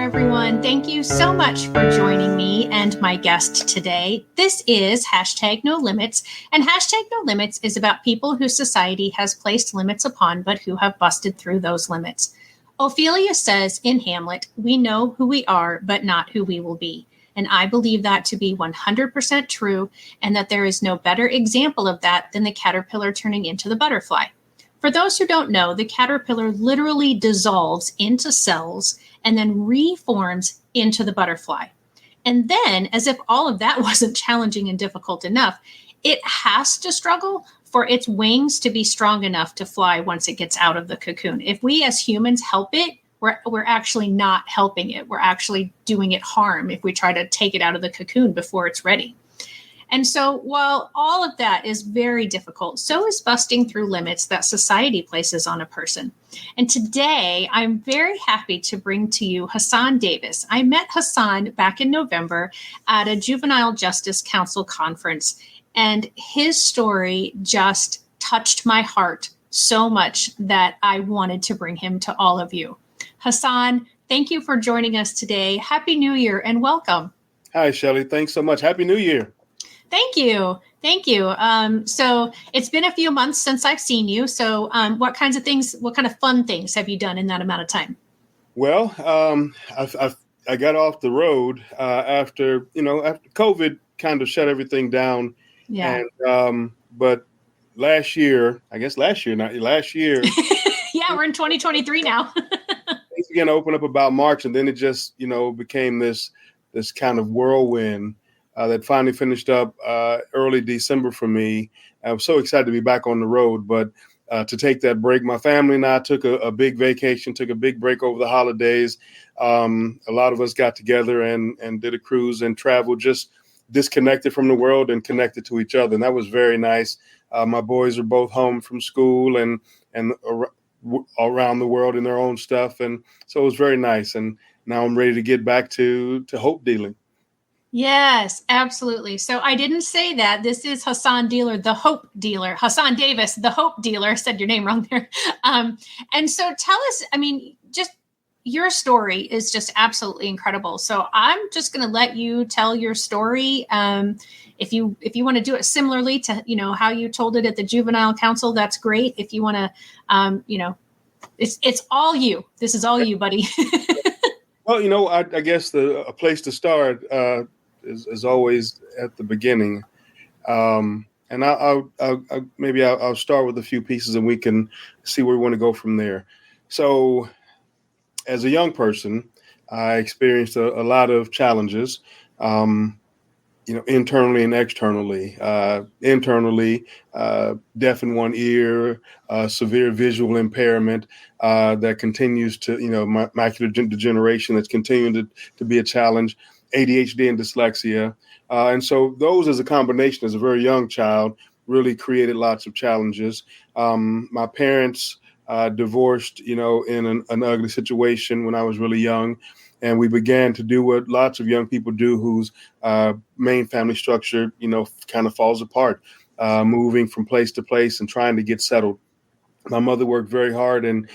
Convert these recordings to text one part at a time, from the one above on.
everyone. Thank you so much for joining me and my guest today. This is hashtag No Limits, and hashtag No Limits is about people whose society has placed limits upon, but who have busted through those limits. Ophelia says in Hamlet, "We know who we are, but not who we will be." And I believe that to be 100% true, and that there is no better example of that than the caterpillar turning into the butterfly. For those who don't know, the caterpillar literally dissolves into cells and then reforms into the butterfly. And then, as if all of that wasn't challenging and difficult enough, it has to struggle for its wings to be strong enough to fly once it gets out of the cocoon. If we as humans help it, we're actually not helping it. We're actually doing it harm if we try to take it out of the cocoon before it's ready. And so while all of that is very difficult, so is busting through limits that society places on a person. And today, I'm very happy to bring to you Hasan Davis. I met Hasan back in November at a Juvenile Justice Council conference, and his story just touched my heart so much that I wanted to bring him to all of you. Hasan, thank you for joining us today. Happy New Year and welcome. Hi, Shelley. Thanks so much. Happy New Year. Thank you. Thank you. So it's been a few months since I've seen you. So what kind of fun things have you done in that amount of time? Well, I got off the road after COVID kind of shut everything down. Yeah. And, but last year. Yeah, we're in 2023 now. Things began to open up about March, and then it just, became this kind of whirlwind. That finally finished up early December for me. I was so excited to be back on the road, but to take that break, my family and I took a big vacation, took a big break over the holidays. A lot of us got together and did a cruise and traveled, just disconnected from the world and connected to each other. And that was very nice. My boys are both home from school and around the world in their own stuff. And so it was very nice. And now I'm ready to get back to hope dealing. Yes, absolutely. So I didn't say that. This is Hasan Dealer, the Hope Dealer. Hasan Davis, the Hope Dealer. Said your name wrong there. And so tell us, just your story is just absolutely incredible. So I'm just going to let you tell your story. If you want to do it similarly to, how you told it at the Juvenile Council, that's great. If you want to, it's all you. This is all you, buddy. Well, I guess a place to start is always at the beginning. And I'll start with a few pieces and we can see where we want to go from there. So as a young person, I experienced a lot of challenges, internally and externally. Internally, deaf in one ear, severe visual impairment that continues to, macular degeneration that's continuing to be a challenge, ADHD and dyslexia. And so those as a combination as a very young child really created lots of challenges. My parents divorced, in an ugly situation when I was really young. And we began to do what lots of young people do whose main family structure, kind of falls apart, moving from place to place and trying to get settled. My mother worked very hard and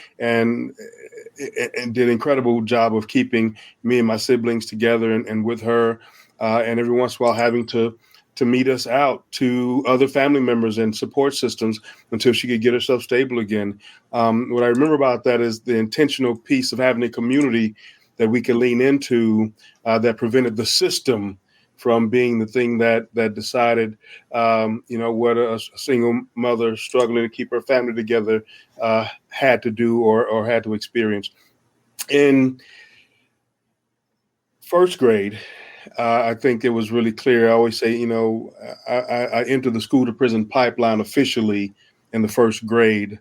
did an incredible job of keeping me and my siblings together and with her. And every once in a while having to meet us out to other family members and support systems until she could get herself stable again. What I remember about that is the intentional piece of having a community that we can lean into that prevented the system from being the thing that decided, what a single mother struggling to keep her family together had to do or had to experience. In first grade, I think it was really clear. I always say, I entered the school to prison pipeline officially in the first grade.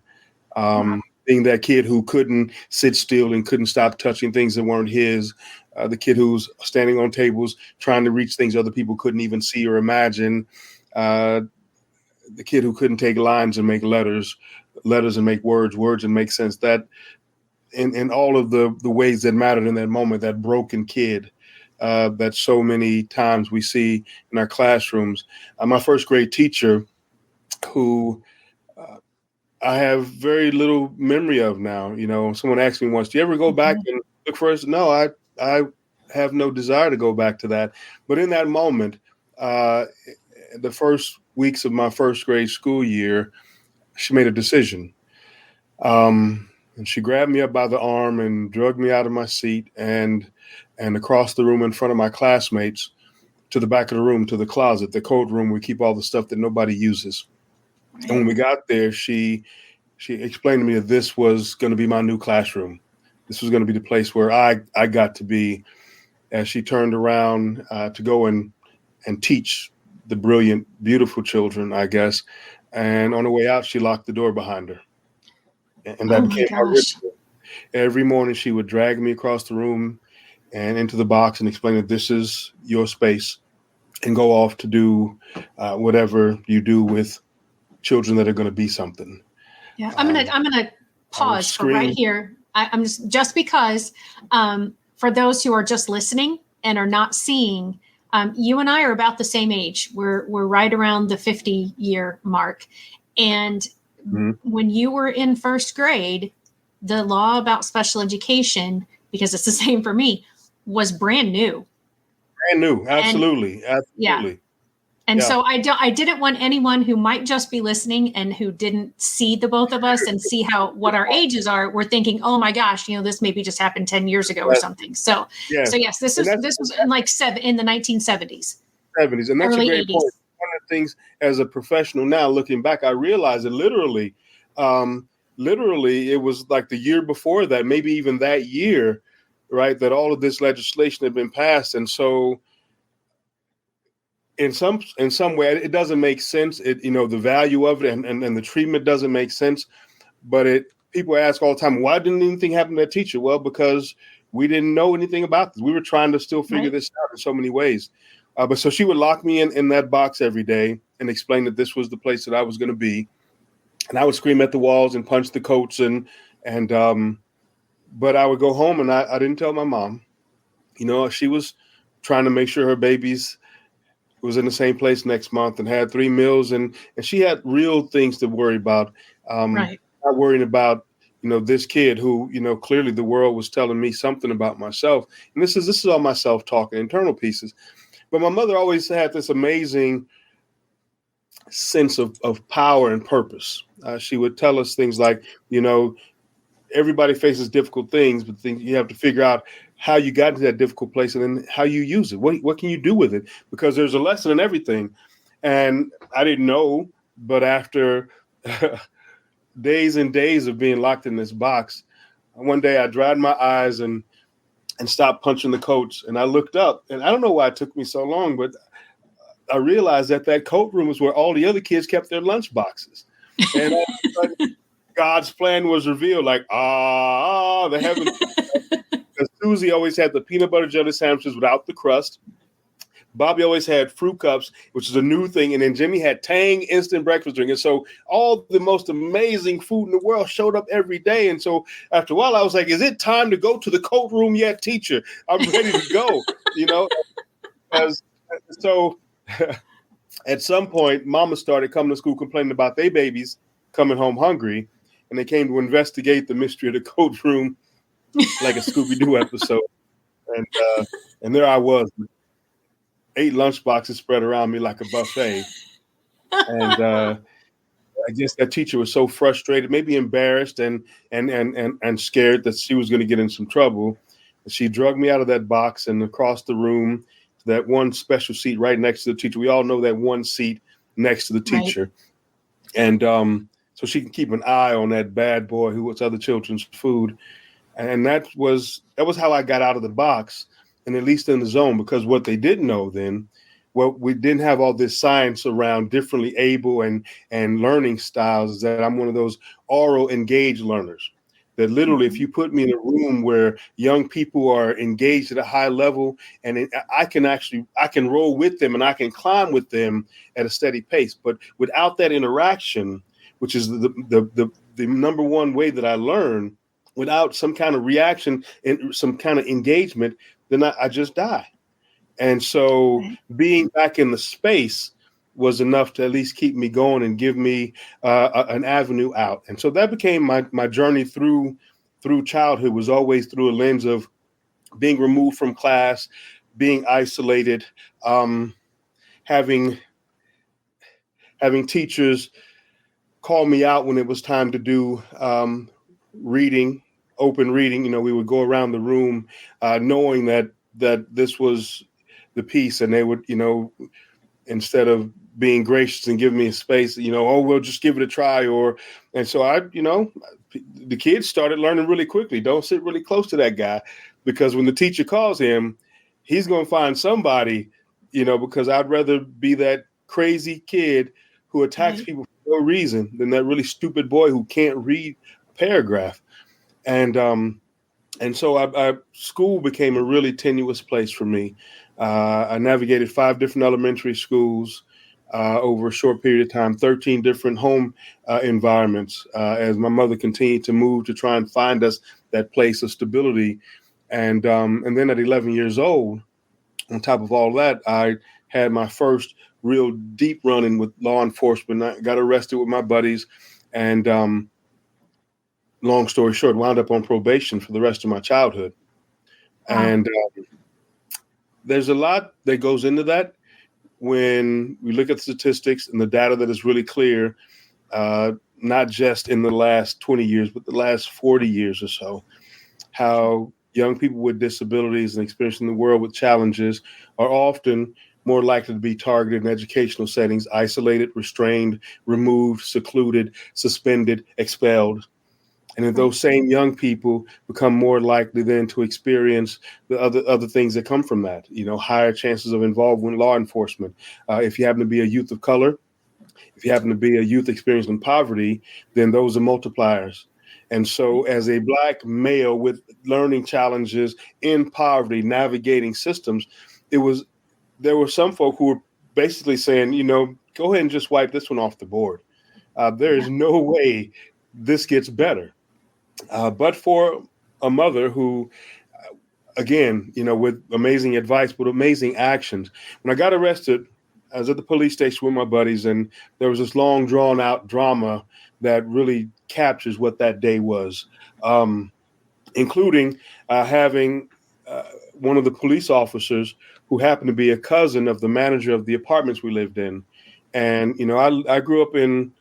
Being that kid who couldn't sit still and couldn't stop touching things that weren't his, the kid who's standing on tables trying to reach things other people couldn't even see or imagine, the kid who couldn't take lines and make letters and make words and make sense. That in all of the ways that mattered in that moment, that broken kid that so many times we see in our classrooms. My first grade teacher, who I have very little memory of now. Someone asked me once, "Do you ever go back and look for us?" No, I have no desire to go back to that. But in that moment, the first weeks of my first grade school year, she made a decision. And she grabbed me up by the arm and dragged me out of my seat and across the room in front of my classmates to the back of the room, to the closet, the coat room. We keep all the stuff that nobody uses. Right. And when we got there, she explained to me that this was going to be my new classroom. This was going to be the place where I got to be, as she turned around to go and teach the brilliant, beautiful children, I guess. And on the way out, she locked the door behind her. And that Oh my became my gosh. ritual. Every morning, she would drag me across the room and into the box and explain that this is your space, and go off to do whatever you do with children that are going to be something. Yeah, I'm gonna pause for right here. I'm just because for those who are just listening and are not seeing, you and I are about the same age. We're right around the 50-year mark, and when you were in first grade, the law about special education, because it's the same for me, was brand new. Brand new, absolutely, absolutely. Yeah. And so I didn't want anyone who might just be listening and who didn't see the both of us and see what our ages are, we're thinking, oh my gosh, this maybe just happened 10 years ago or something. So yes, this was in the 1970s. 70s, and that's early a great 80s. point. One of the things, as a professional now, looking back, I realized that literally it was like the year before that, maybe even that year, right, that all of this legislation had been passed. And so in some way, it doesn't make sense. The value of it and the treatment doesn't make sense. But people ask all the time, why didn't anything happen to that teacher? Well, because we didn't know anything about this. We were trying to still figure this out in so many ways. But so she would lock me in that box every day and explain that this was the place that I was going to be. And I would scream at the walls and punch the coats but I would go home and I didn't tell my mom. She was trying to make sure her babies was in the same place next month and had 3 meals. And she had real things to worry about. Not worrying about, this kid who, clearly the world was telling me something about myself. And this is all my self-talk, internal pieces. But my mother always had this amazing sense of power and purpose. She would tell us things like, everybody faces difficult things, but you have to figure out how you got into that difficult place and then how you use it. What can you do with it? Because there's a lesson in everything. And I didn't know, but after days and days of being locked in this box, one day I dried my eyes and stopped punching the coats. And I looked up, and I don't know why it took me so long, but I realized that coat room was where all the other kids kept their lunch boxes. And all of a sudden, God's plan was revealed, like, the heavens. Because Susie always had the peanut butter jelly sandwiches without the crust. Bobby always had fruit cups, which is a new thing. And then Jimmy had Tang instant breakfast drink. And so all the most amazing food in the world showed up every day. And so after a while, I was like, is it time to go to the coat room yet, teacher? I'm ready to go, So at some point, mama started coming to school complaining about their babies coming home hungry. And they came to investigate the mystery of the coat room like a Scooby-Doo episode. And there I was, 8 lunch boxes spread around me like a buffet. And I guess that teacher was so frustrated, maybe embarrassed and scared that she was going to get in some trouble. She dragged me out of that box and across the room to that one special seat right next to the teacher. We all know that one seat next to the teacher. Right. And so she can keep an eye on that bad boy who was other children's food. And that was how I got out of the box, and at least in the zone, because what they didn't know then, we didn't have all this science around differently able and learning styles, is that I'm one of those oral engaged learners that literally, if you put me in a room where young people are engaged at a high level, and I can roll with them and I can climb with them at a steady pace. But without that interaction, which is the number one way that I learn, without some kind of reaction and some kind of engagement, then I just die. And so being back in the space was enough to at least keep me going and give me an avenue out. And so that became my journey through childhood, was always through a lens of being removed from class, being isolated, um, having teachers call me out when it was time to do reading, open reading. We would go around the room, knowing that this was the piece, and they would, instead of being gracious and giving me a space, oh, we'll just give it a try. And so the kids started learning really quickly. Don't sit really close to that guy, because when the teacher calls him, he's going to find somebody, because I'd rather be that crazy kid who attacks Right. people for no reason than that really stupid boy who can't read a paragraph. And so school became a really tenuous place for me. I navigated 5 different elementary schools over a short period of time, 13 different home environments, as my mother continued to move to try and find us that place of stability. And then at 11 years old, on top of all that, I had my first real deep run-in with law enforcement. I got arrested with my buddies, and long story short, wound up on probation for the rest of my childhood. Wow. And there's a lot that goes into that when we look at the statistics and the data that is really clear, not just in the last 20 years, but the last 40 years or so, how young people with disabilities and experiencing the world with challenges are often more likely to be targeted in educational settings, isolated, restrained, removed, secluded, suspended, expelled. And then those same young people become more likely then to experience the other things that come from that, higher chances of involvement in law enforcement. If you happen to be a youth of color, if you happen to be a youth experiencing poverty, then those are multipliers. And so as a Black male with learning challenges in poverty, navigating systems, there were some folk who were basically saying, go ahead and just wipe this one off the board. There is no way this gets better. But for a mother who, again, with amazing advice, but amazing actions. When I got arrested, I was at the police station with my buddies, and there was this long, drawn out drama that really captures what that day was, including having one of the police officers who happened to be a cousin of the manager of the apartments we lived in. And, I grew up in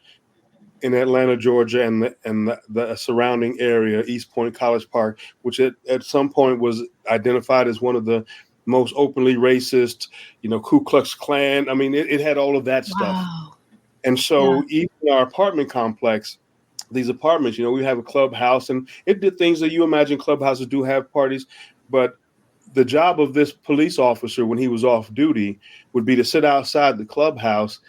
Atlanta, Georgia, and the surrounding area, East Point, College Park, which at some point was identified as one of the most openly racist, Ku Klux Klan. I mean, it had all of that stuff. Wow. And so even in our apartment complex, these apartments, we have a clubhouse, and it did things that you imagine clubhouses do, have parties. But the job of this police officer when he was off duty would be to sit outside the clubhouse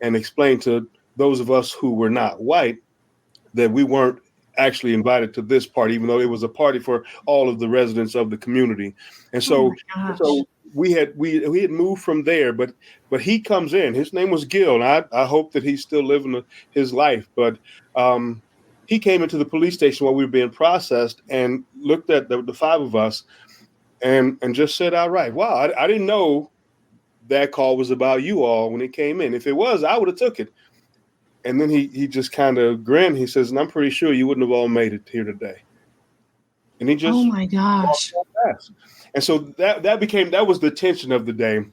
and explain to those of us who were not white that we weren't actually invited to this party, even though it was a party for all of the residents of the community. And so, we had moved from there, but he comes in. His name was Gil, and I hope that he's still living his life. But he came into the police station while we were being processed and looked at the 5 of us and just said outright, "Wow, I didn't know that call was about you all when it came in. If it was, I would have took it." And then he just kind of grinned. He says, "And I'm pretty sure you wouldn't have all made it here today." And he just, oh my gosh. And so that was the tension of the day.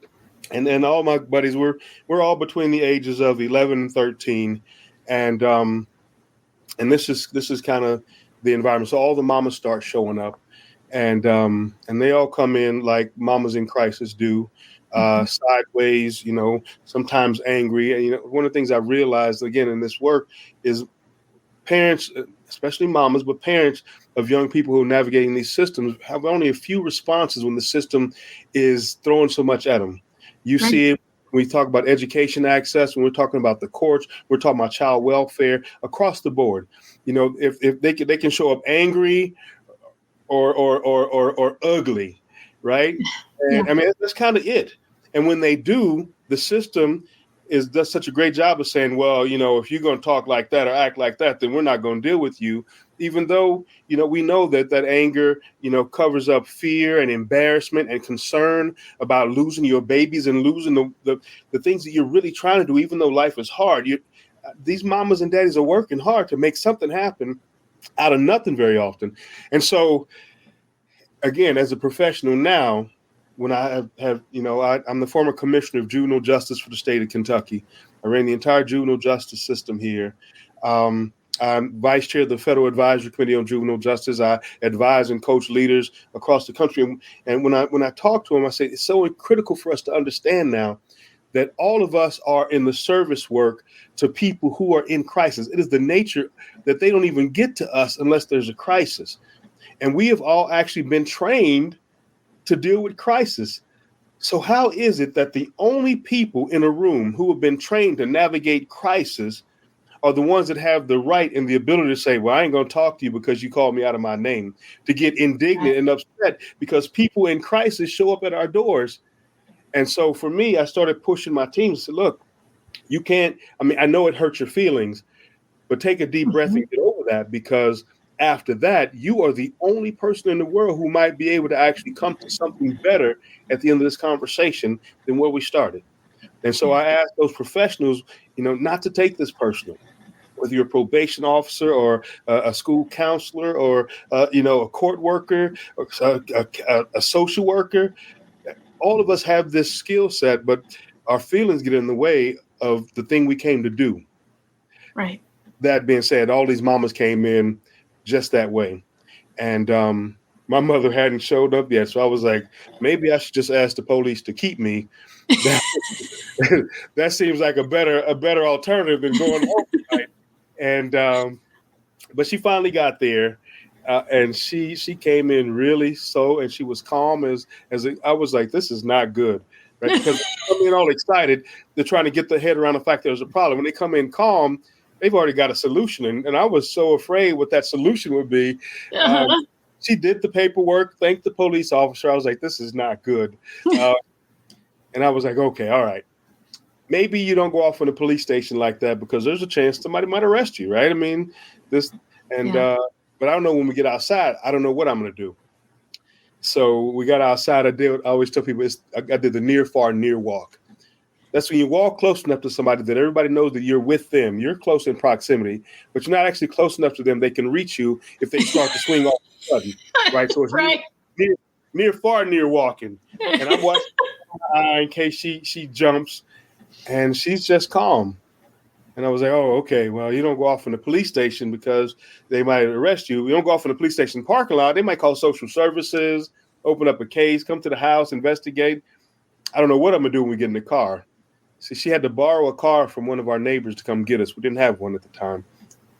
And then all my buddies we're all between the ages of 11 and 13. And this is kind of the environment. So all the mamas start showing up, and they all come in like mamas in crisis do. Sideways, sometimes angry. And, one of the things I realized again in this work is parents, especially mamas, but parents of young people who are navigating these systems have only a few responses when the system is throwing so much at them. You see it when we talk about education access, when we're talking about the courts, we're talking about child welfare across the board. If they can show up angry or ugly, right? And I mean, that's kind of it. And when they do, the system does such a great job of saying, well, if you're going to talk like that or act like that, then we're not going to deal with you. Even though, we know that anger, covers up fear and embarrassment and concern about losing your babies and losing the things that you're really trying to do, even though life is hard. These mamas and daddies are working hard to make something happen out of nothing very often. And so again, as a professional now, when I have I'm the former commissioner of juvenile justice for the state of Kentucky. I ran the entire juvenile justice system here. I'm vice chair of the Federal Advisory Committee on Juvenile Justice. I advise and coach leaders across the country. And when I talk to them, I say it's so critical for us to understand now that all of us are in the service work to people who are in crisis. It is the nature that they don't even get to us unless there's a crisis. And we have all actually been trained to deal with crisis. So how is it that the only people in a room who have been trained to navigate crisis are the ones that have the right and the ability to say, well, I ain't going to talk to you because you called me out of my name, to get indignant and upset because people in crisis show up at our doors. And so for me, I started pushing my team to say, look, you can't, I know it hurts your feelings, but take a deep breath and get over that, because after that, you are the only person in the world who might be able to actually come to something better at the end of this conversation than where we started. And so I asked those professionals, not to take this personal, whether you're a probation officer or a school counselor or, a court worker or a social worker. All of us have this skill set, but our feelings get in the way of the thing we came to do. Right. That being said, all these mamas came in just that way. And my mother hadn't showed up yet. So I was like, maybe I should just ask the police to keep me. That seems like a better alternative than going home tonight. And but she finally got there. And she came in really and she was calm as I was like, this is not good, right? Because they come in all excited, they're trying to get their head around the fact there's a problem. When they come in calm, they've already got a solution. And I was so afraid what that solution would be. She did the paperwork, thanked the police officer. I was like, this is not good. And I was like, okay, all right. Maybe you don't go off in a police station like that because there's a chance somebody might arrest you, right? I mean, but I don't know when we get outside, I don't know what I'm going to do. So we got outside. I always tell people I did the near, far, near walk. That's when you walk close enough to somebody that everybody knows that you're with them. You're close in proximity, but you're not actually close enough to them. They can reach you if they start to swing off a sudden, right? So it's right. near, far, near walking. And I'm watching her eye in case she jumps, and she's just calm. And I was like, oh, okay, well, you don't go off in the police station because they might arrest you. You don't go off in the police station parking lot. They might call social services, open up a case, come to the house, investigate. I don't know what I'm going to do when we get in the car. See, she had to borrow a car from one of our neighbors to come get us. We didn't have one at the time.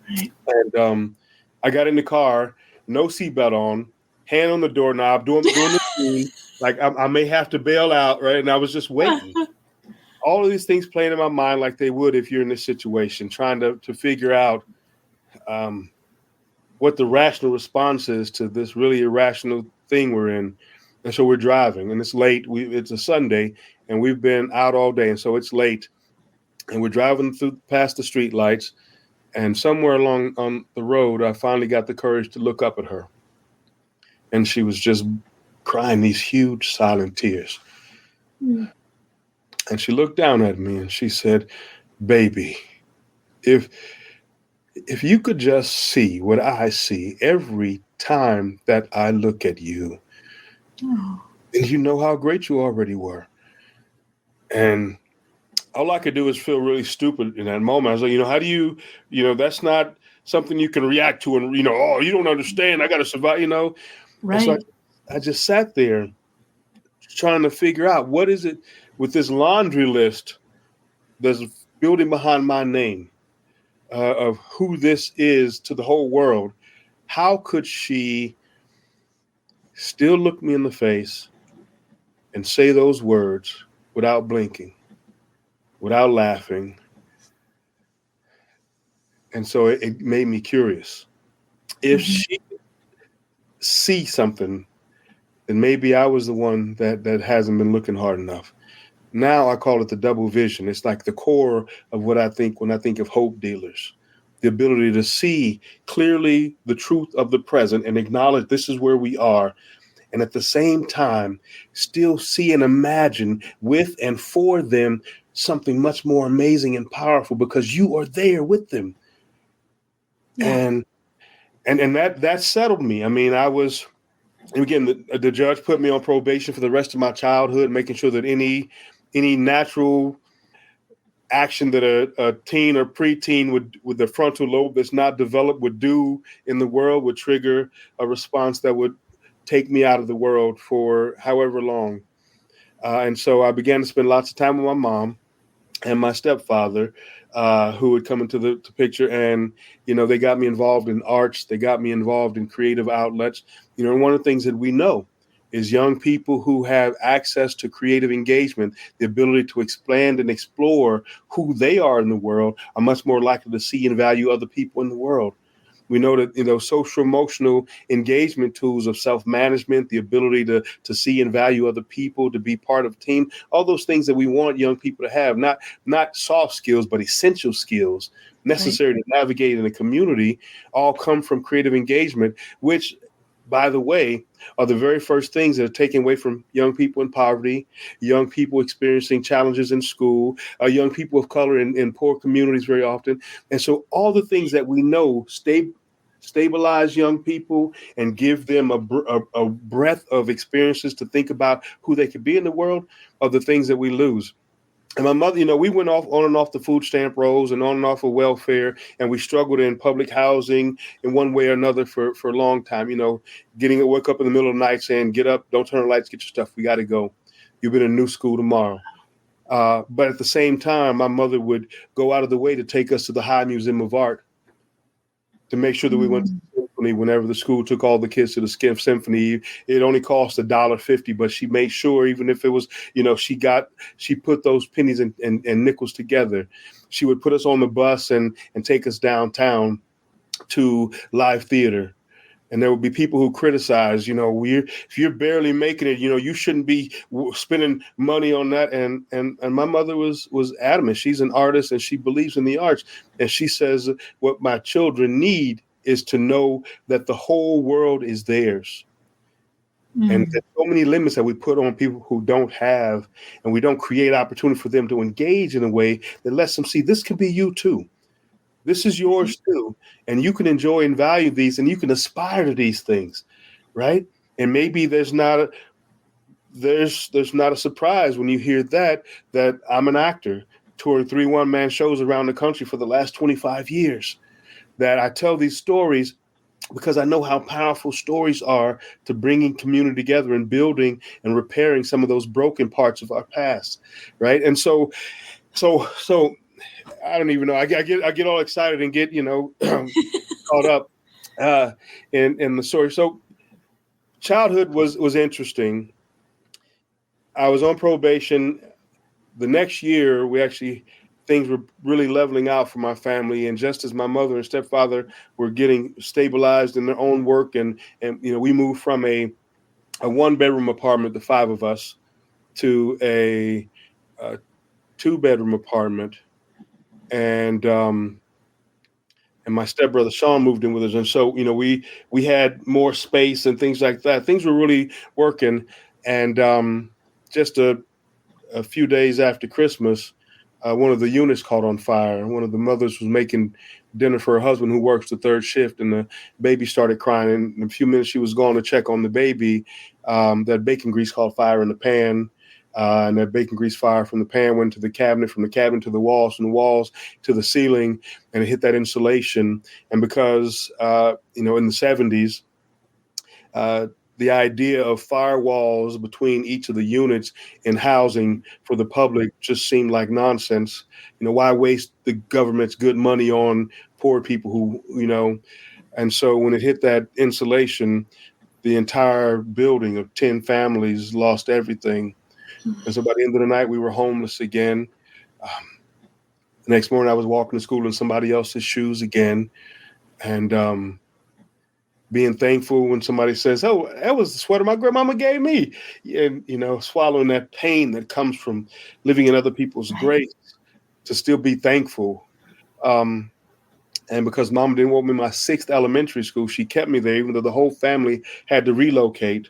Right. And I got in the car, no seatbelt on, hand on the doorknob, doing the thing, like I may have to bail out, right? And I was just waiting. All of these things playing in my mind like they would if you're in this situation, trying to figure out what the rational response is to this really irrational thing we're in. And so we're driving, and it's late. It's a Sunday, and we've been out all day, and so it's late. And we're driving past the street lights, and somewhere along on the road, I finally got the courage to look up at her. And she was just crying these huge silent tears. Mm. And she looked down at me and she said, baby, if you could just see what I see every time that I look at you, then you know how great you already were. And all I could do is feel really stupid in that moment. I was like, how do you, that's not something you can react to and, oh, you don't understand. I got to survive, Right. So I just sat there trying to figure out what is it with this laundry list that's building behind my name of who this is to the whole world. How could she still look me in the face and say those words without blinking, without laughing? And so it made me curious. If she see something, then maybe I was the one that hasn't been looking hard enough. Now I call it the double vision. It's like the core of what I think when I think of hope dealers. The ability to see clearly the truth of the present and acknowledge this is where we are. And at the same time, still see and imagine with and for them something much more amazing and powerful because you are there with them. Yeah. And that settled me. I mean, I was And again, the judge put me on probation for the rest of my childhood, making sure that any natural action that a teen or preteen would, with the frontal lobe that's not developed, would do in the world would trigger a response that would take me out of the world for however long. And so I began to spend lots of time with my mom and my stepfather, who would come into the picture. And, they got me involved in arts. They got me involved in creative outlets. And one of the things that we know is young people who have access to creative engagement, the ability to expand and explore who they are in the world, are much more likely to see and value other people in the world. We know that, social emotional engagement tools of self-management, the ability to see and value other people, to be part of a team, all those things that we want young people to have, not soft skills, but essential skills necessary to navigate in a community, all come from creative engagement, which, by the way, are the very first things that are taken away from young people in poverty, young people experiencing challenges in school, young people of color in poor communities very often. And so all the things that we know stabilize young people and give them a breadth of experiences to think about who they could be in the world are the things that we lose. And my mother, we went off on and off the food stamp rolls and on and off of welfare, and we struggled in public housing in one way or another for a long time. Getting to wake up in the middle of the night saying, "Get up, don't turn the lights, get your stuff. We got to go. You've been in new school tomorrow." But at the same time, my mother would go out of the way to take us to the High Museum of Art to make sure that we went to the symphony whenever the school took all the kids to the symphony. It only cost $1.50, but she made sure, even if it was, she put those pennies and nickels together. She would put us on the bus and take us downtown to live theater. And there would be people who criticize, if you're barely making it, you shouldn't be spending money on that. And my mother was adamant. She's an artist and she believes in the arts. And she says, what my children need is to know that the whole world is theirs. And there's so many limits that we put on people who don't have, and we don't create opportunity for them to engage in a way that lets them see this could be you too. This is yours too, and you can enjoy and value these, and you can aspire to these things, right? And maybe there's not a surprise when you hear that I'm an actor touring 3 one-man shows around the country for the last 25 years. That I tell these stories because I know how powerful stories are to bringing community together and building and repairing some of those broken parts of our past, right? And so. I don't even know. I get all excited and get caught up in the story. So childhood was interesting. I was on probation. The next year, things were really leveling out for my family. And just as my mother and stepfather were getting stabilized in their own work, and we moved from a 1-bedroom apartment, the 5 of us, to a 2-bedroom apartment. And my stepbrother Sean moved in with us, and so we had more space and things like that. Things were really working, and just a few days after Christmas, one of the units caught on fire. One of the mothers was making dinner for her husband, who works the 3rd shift, and the baby started crying. And in a few minutes, she was going to check on the baby. That bacon grease caught fire in the pan. And that bacon grease fire from the pan went to the cabinet, from the cabinet to the walls, from the walls to the ceiling, and it hit that insulation. And because, in the 70s, the idea of firewalls between each of the units in housing for the public just seemed like nonsense. Why waste the government's good money on poor people who. And so when it hit that insulation, the entire building of 10 families lost everything. And so by the end of the night, we were homeless again. The next morning, I was walking to school in somebody else's shoes again. And being thankful when somebody says, "Oh, that was the sweater my grandmama gave me." And, swallowing that pain that comes from living in other people's grace, to still be thankful. And because mom didn't want me in my 6th elementary school, she kept me there, even though the whole family had to relocate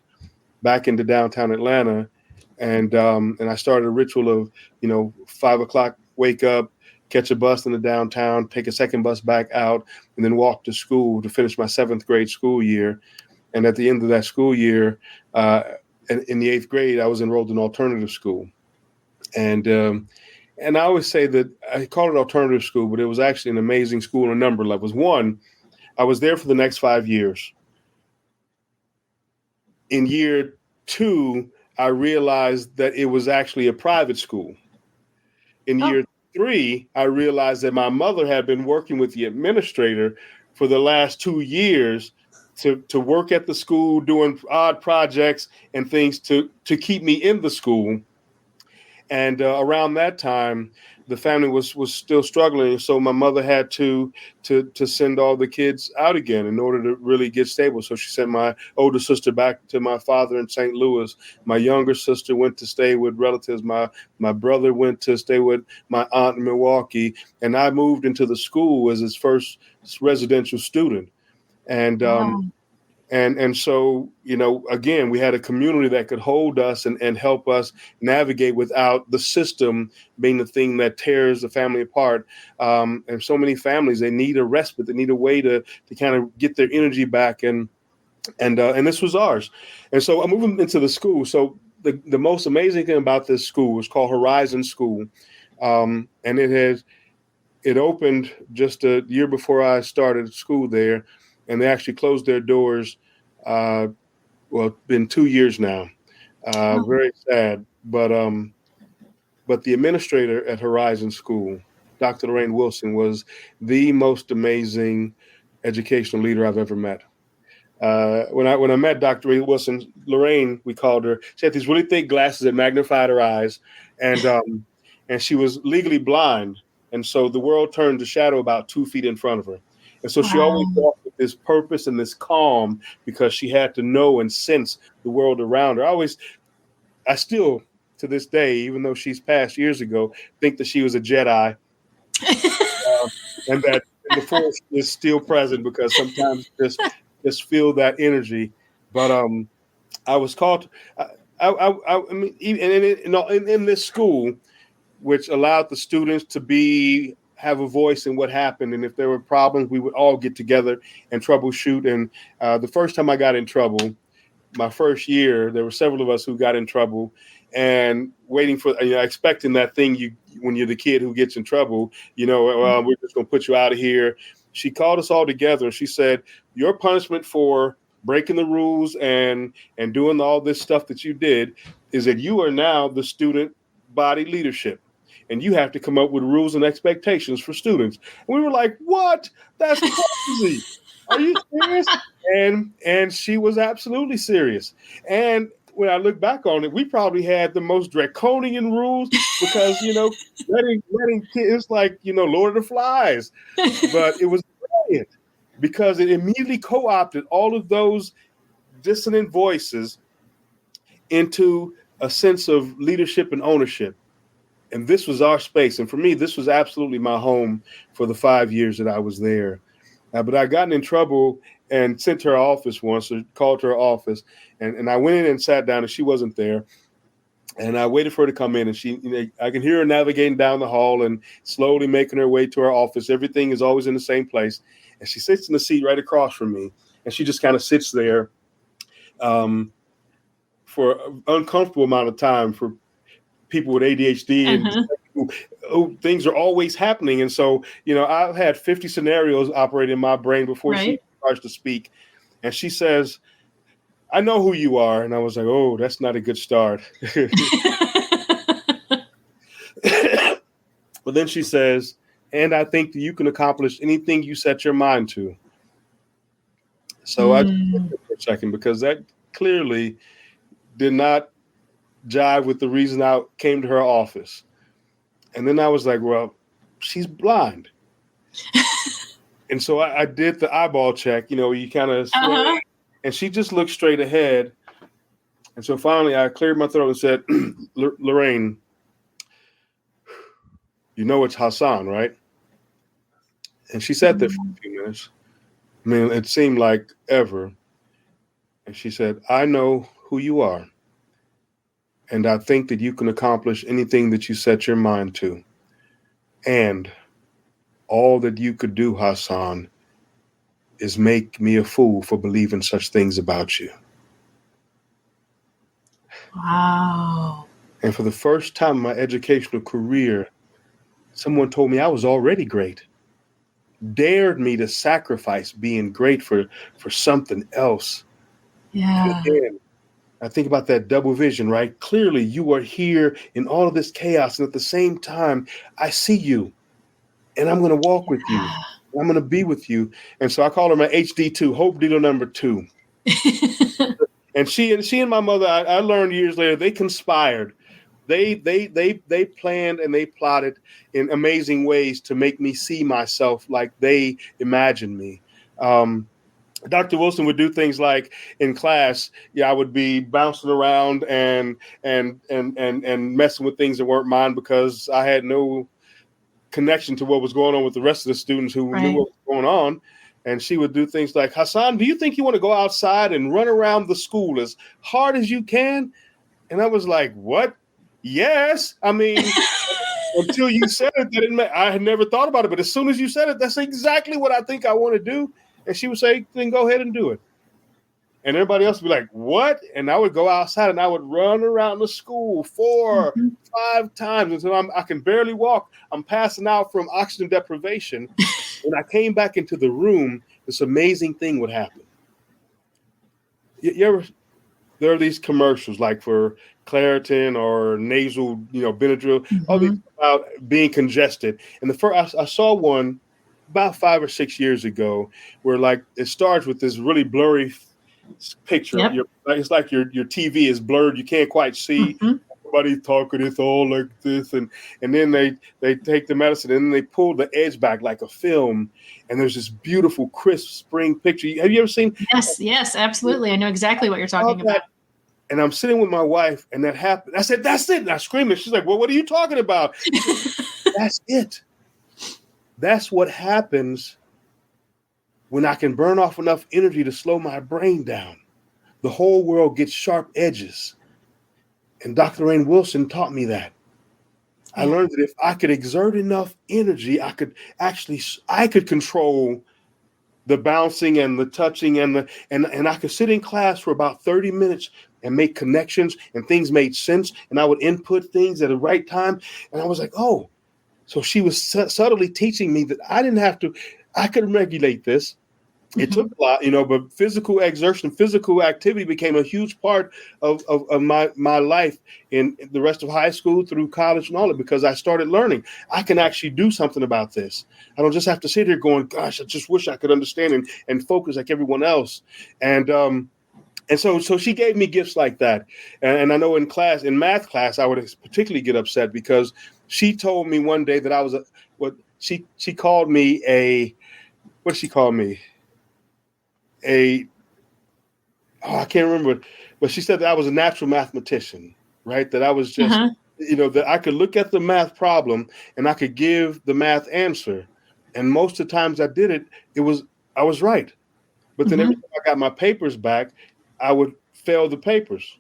back into downtown Atlanta. And I started a ritual of, 5 o'clock, wake up, catch a bus in the downtown, take a second bus back out, and then walk to school to finish my 7th grade school year. And at the end of that school year, in the 8th grade, I was enrolled in alternative school. And I always say that I call it alternative school, but it was actually an amazing school on a number of levels. One, I was there for the next 5 years. In year 2, I realized that it was actually a private school. In year 3, I realized that my mother had been working with the administrator for the last 2 years to work at the school, doing odd projects and things to keep me in the school. And around that time, the family was still struggling, so my mother had to send all the kids out again in order to really get stable. So she sent my older sister back to my father in St. Louis. My younger sister went to stay with relatives. My brother went to stay with my aunt in Milwaukee, and I moved into the school as his first residential student. And Wow. and so, again, we had a community that could hold us and help us navigate without the system being the thing that tears the family apart. And so many families, they need a respite. They need a way to kind of get their energy back. And this was ours. And so I'm moving into the school. So the most amazing thing about this school is called Horizon School. And it opened just a year before I started school there, and they actually closed their doors. Well, it's been 2 years now. Very sad, but the administrator at Horizon School, Dr. Lorraine Wilson, was the most amazing educational leader I've ever met. When I met Dr. Wilson, Lorraine, we called her. She had these really thick glasses that magnified her eyes, and she was legally blind, and so the world turned to shadow about 2 feet in front of her. And so she always walked with this purpose and this calm because she had to know and sense the world around her. I still, to this day, even though she's passed years ago, think that she was a Jedi, and that the Force is still present because sometimes just feel that energy. But I was called. I mean, even in this school, which allowed the students to have a voice in what happened. And if there were problems, we would all get together and troubleshoot. And the first time I got in trouble, my first year, there were several of us who got in trouble, and waiting for, expecting that thing when you're the kid who gets in trouble, we're just going to put you out of here. She called us all together and she said, your punishment for breaking the rules and doing all this stuff that you did is that you are now the student body leadership. And you have to come up with rules and expectations for students. And we were like, what? That's crazy. Are you serious? And she was absolutely serious. And when I look back on it, we probably had the most draconian rules because, letting kids like, Lord of the Flies. But it was brilliant because it immediately co-opted all of those dissonant voices into a sense of leadership and ownership. And this was our space. And for me, this was absolutely my home for the 5 years that I was there. But I gotten in trouble and sent to her office once, or called to her office. And I went in and sat down, and she wasn't there. And I waited for her to come in, and I can hear her navigating down the hall and slowly making her way to her office. Everything is always in the same place. And she sits in the seat right across from me. And she just kind of sits there for an uncomfortable amount of time for people with ADHD and things are always happening. And so, I've had 50 scenarios operate in my brain before she starts to speak. And she says, I know who you are. And I was like, oh, that's not a good start. But then she says, and I think that you can accomplish anything you set your mind to. So I just looked for a second because that clearly did not jive with the reason I came to her office. And then I was like, well, she's blind. And so I did the eyeball check, you kind of swear, and she just looked straight ahead. And so finally I cleared my throat and said, Lorraine, it's Hasan, right? And she sat there for a few minutes. I mean, it seemed like ever. And she said, I know who you are. And I think that you can accomplish anything that you set your mind to. And all that you could do, Hasan, is make me a fool for believing such things about you. Wow. And for the first time in my educational career, someone told me I was already great, dared me to sacrifice being great for something else. And Yeah. again, I think about that double vision, right? Clearly, you are here in all of this chaos. And at the same time, I see you and I'm going to walk with you. I'm going to be with you. And so I call her my HD2, Hope Dealer number 2. And she and my mother, I learned years later, they conspired. They planned and they plotted in amazing ways to make me see myself like they imagined me. Dr. Wilson would do things like in class, I would be bouncing around and messing with things that weren't mine because I had no connection to what was going on with the rest of the students who knew what was going on. And she would do things like, Hasan, do you think you want to go outside and run around the school as hard as you can? And I was like, what? Yes. I mean, until you said it, I had never thought about it. But as soon as you said it, that's exactly what I think I want to do. And she would say, then go ahead and do it. And everybody else would be like, what? And I would go outside and I would run around the school 4, 5 times until I can barely walk. I'm passing out from oxygen deprivation. When I came back into the room, this amazing thing would happen. There are these commercials like for Claritin or nasal, Benadryl, all these about being congested. And I saw one about 5 or 6 years ago where like it starts with this really blurry picture. Yep. It's like your TV is blurred. You can't quite see. Everybody's talking. It's all like this. And then they take the medicine and then they pull the edge back like a film. And there's this beautiful, crisp spring picture. Have you ever seen? Yes, absolutely. I know exactly what you're talking about. And I'm sitting with my wife and that happened. I said, that's it. And I screamed and she's like, well, what are you talking about? That's it. That's what happens when I can burn off enough energy to slow my brain down. The whole world gets sharp edges. And Dr. Rainn Wilson taught me that. I learned that if I could exert enough energy, I could control the bouncing and the touching and I could sit in class for about 30 minutes and make connections and things made sense. And I would input things at the right time. And I was like, oh, so she was subtly teaching me that I could regulate this. It took a lot, but physical exertion, physical activity became a huge part of my life in the rest of high school through college and all that, because I started learning I can actually do something about this. I don't just have to sit here going, gosh, I just wish I could understand and focus like everyone else. And so she gave me gifts like that. And I know in math class, I would particularly get upset because she told me one day that I was she called me what did she call me? I can't remember, but she said that I was a natural mathematician, right? That I was just, that I could look at the math problem and I could give the math answer. And most of the times I did it, I was right. But then every time I got my papers back, I would fail the papers.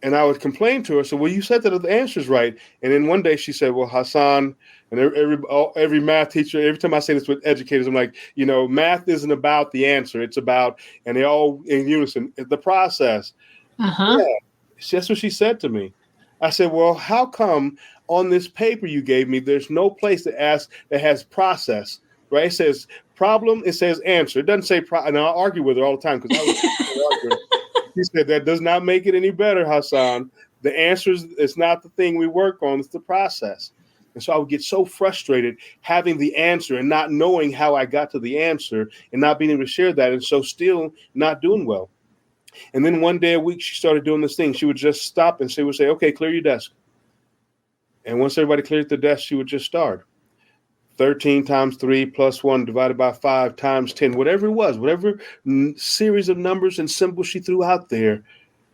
And I would complain to her. So, well, you said that the answer's right. And then one day she said, well, Hasan, and every math teacher, every time I say this with educators, I'm like, math isn't about the answer. It's about, and they all in unison, the process. Yeah, that's what she said to me. I said, well, how come on this paper you gave me, there's no place that has process, right? It says problem, it says answer. It doesn't say and I'll argue with her all the time because I was arguing. She said, that does not make it any better, Hasan. The answer is not the thing we work on, it's the process. And so I would get so frustrated having the answer and not knowing how I got to the answer and not being able to share that, and so still not doing well. And then one day a week, she started doing this thing. She would just stop and she would say, okay, clear your desk. And once everybody cleared the desk, she would just start. 13 times 3 plus 1 divided by 5 times 10, whatever it was, whatever series of numbers and symbols she threw out there,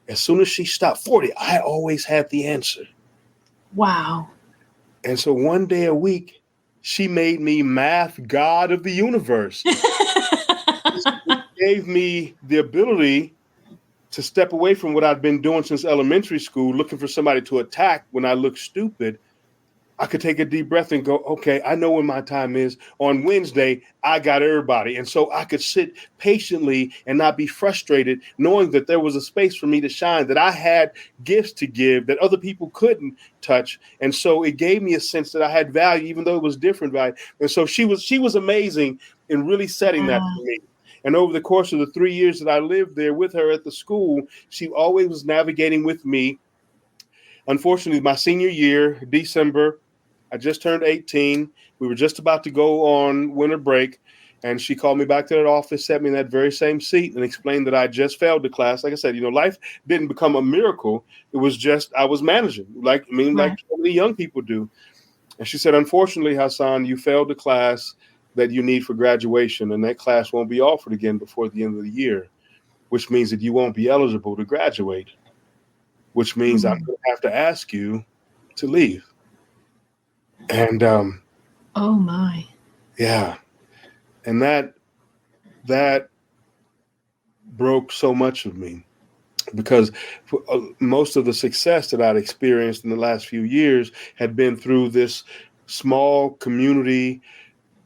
as soon as she stopped, 40, I always had the answer. Wow. And so one day a week, she made me math god of the universe. It gave me the ability to step away from what I'd been doing since elementary school, looking for somebody to attack when I looked stupid, I could take a deep breath and go, okay, I know when my time is. On Wednesday, I got everybody. And so I could sit patiently and not be frustrated, knowing that there was a space for me to shine, that I had gifts to give that other people couldn't touch. And so it gave me a sense that I had value, even though it was different value. And so she was amazing in really setting that Yeah. for me. And over the course of the 3 years that I lived there with her at the school, she always was navigating with me. Unfortunately, my senior year, December, I just turned 18. We were just about to go on winter break. And she called me back to that office, sat me in that very same seat, and explained that I just failed the class. Like I said, life didn't become a miracle. It was just I was managing, like Right. so many young people do. And she said, unfortunately, Hasan, you failed the class that you need for graduation, and that class won't be offered again before the end of the year, which means that you won't be eligible to graduate, which means I'm Mhm. going to have to ask you to leave. And Oh my. yeah, and that broke so much of me because most of the success that I'd experienced in the last few years had been through this small community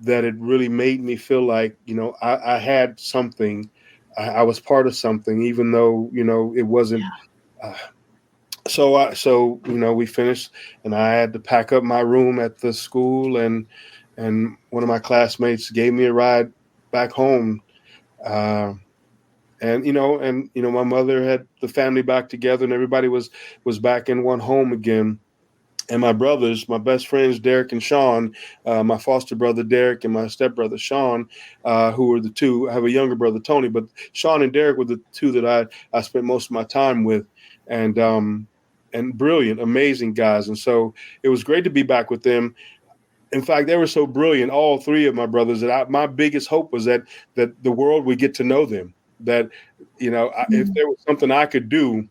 that had really made me feel like I had something. I was part of something, even though it wasn't. Yeah. Uh, so we finished, and I had to pack up my room at the school, and one of my classmates gave me a ride back home. Uh, and my mother had the family back together, and everybody was back in one home again. And my brothers, my best friends, Derek and Sean, my foster brother Derek and my stepbrother Sean, who were the two. I have a younger brother Tony, but Sean and Derek were the two that I spent most of my time with, and brilliant, amazing guys. And so it was great to be back with them. In fact, they were so brilliant, all three of my brothers, that my biggest hope was that the world would get to know them. That if Mhm. there was something I could do,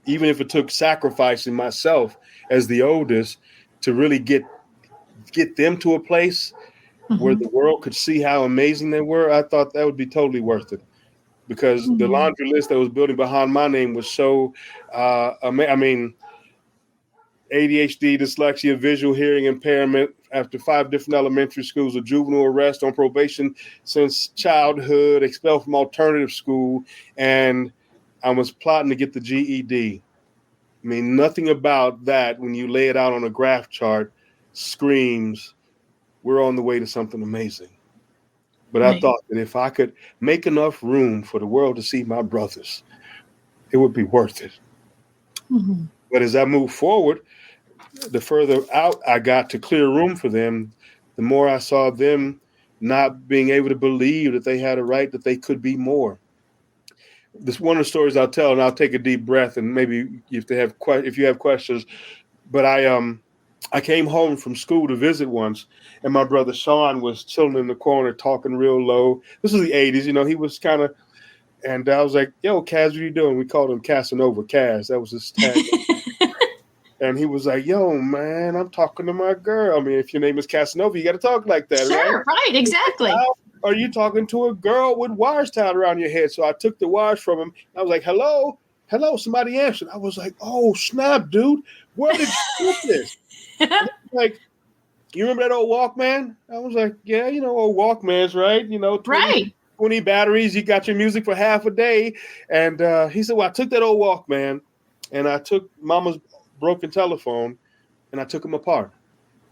even if it took sacrificing myself as the oldest, to really get them to a place where Mhm. the world could see how amazing they were, I thought that would be totally worth it. Because the Mhm. laundry list that was building behind my name was so, I mean, ADHD, dyslexia, visual hearing impairment after 5 different elementary schools, a juvenile arrest, on probation since childhood, expelled from alternative school, and I was plotting to get the GED. I mean, nothing about that, when you lay it out on a graph chart, screams we're on the way to something amazing. But I Right. thought that if I could make enough room for the world to see my brothers, it would be worth it. Mhm. But as I moved forward, the further out I got to clear room for them, the more I saw them not being able to believe that they had a right, that they could be more. This one of the stories I'll tell, and I'll take a deep breath, and maybe if you have questions. But I came home from school to visit once, and my brother Sean was chilling in the corner talking real low. This was the '80s, he was kind of. And I was like, "Yo, Kaz, what you doing?" We called him Casanova Kaz. That was his tag. And he was like, "Yo, man, I'm talking to my girl. I mean, if your name is Casanova, you got to talk like that, right?" Sure. Right. Exactly. How are you talking to a girl with wires tied around your head? So I took the wires from him. I was like, "Hello, hello." Somebody answered. I was like, "Oh, snap, dude. Where did you get this?" And he was like, "You remember that old Walkman?" I was like, "Yeah, old Walkmans, right? 20, Right. 20 batteries. You got your music for half a day." And he said, "Well, I took that old Walkman, and I took Mama's broken telephone, and I took them apart.